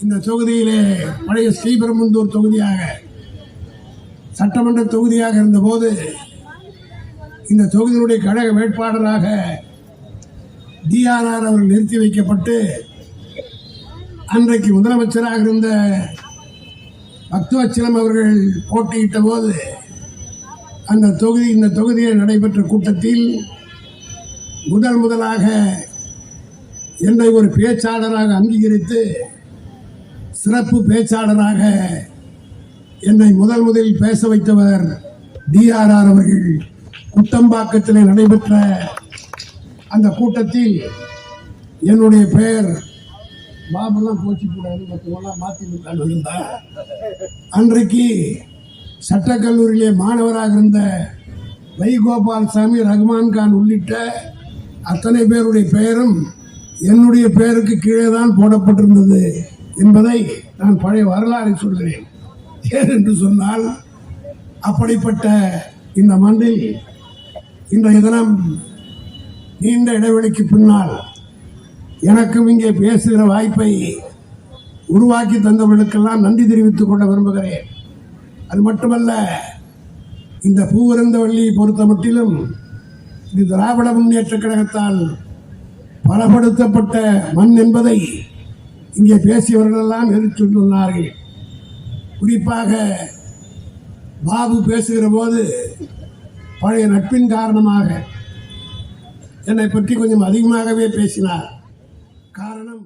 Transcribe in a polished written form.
இந்த தொகுதியிலே பழைய ஸ்ரீபெரும்புதூர் தொகுதியாக சட்டமன்ற தொகுதியாக இருந்தபோது இந்த தொகுதியினுடைய கழக வேட்பாளராக டிஆர்ஆர் அவர்கள் நிறுத்தி வைக்கப்பட்டு அன்றைக்கு முதலமைச்சராக இருந்த பக்தவச்சலம் அவர்கள் போட்டியிட்ட போது இந்த தொகுதியில் நடைபெற்ற கூட்டத்தில் முதலாக என்னை ஒரு பேச்சாளராக அங்கீகரித்து சிறப்பு பேச்சாளராக என்னை முதலில் பேச வைத்தவர் டிஆர்ஆர் அவர்கள். குட்டம்பாக்கத்தில் நடைபெற்ற அந்த கூட்டத்தில் என்னுடைய பெயர் பாபெல்லாம் போச்சு கூடாது மற்றவெல்லாம் மாற்றி இருந்தார். அன்றைக்கு சட்டக்கல்லூரியிலே மாணவராக இருந்த வைகோபால்சாமி, ரகுமான் கான் உள்ளிட்ட அத்தனை பேருடைய பெயரும் என்னுடைய பெயருக்கு கீழே தான் போடப்பட்டிருந்தது என்பதை நான் பழைய வரலாறை சொல்கிறேன். ஏனென்று சொன்னால் அப்படிப்பட்ட இந்த மண்ணில் இன்றைய தினம் நீண்ட இடைவெளிக்கு பின்னால் எனக்கும் இங்கே பேசுகிற வாய்ப்பை உருவாக்கி தந்தவர்களுக்கெல்லாம் நன்றி தெரிவித்துக் கொள்ள விரும்புகிறேன். அது மட்டுமல்ல, இந்த பூவிருந்தவள்ளியை பொறுத்த மட்டிலும் இது திராவிட முன்னேற்ற கழகத்தால் பலப்படுத்தப்பட்ட மண் என்பதை இங்கே பேசியவர்களெல்லாம் எடுத்து சொன்னார்கள். குறிப்பாக பாபு பேசுகிற போது பழைய நட்பின் காரணமாக என்னை பற்றி கொஞ்சம் அதிகமாகவே பேசினார். காரணம்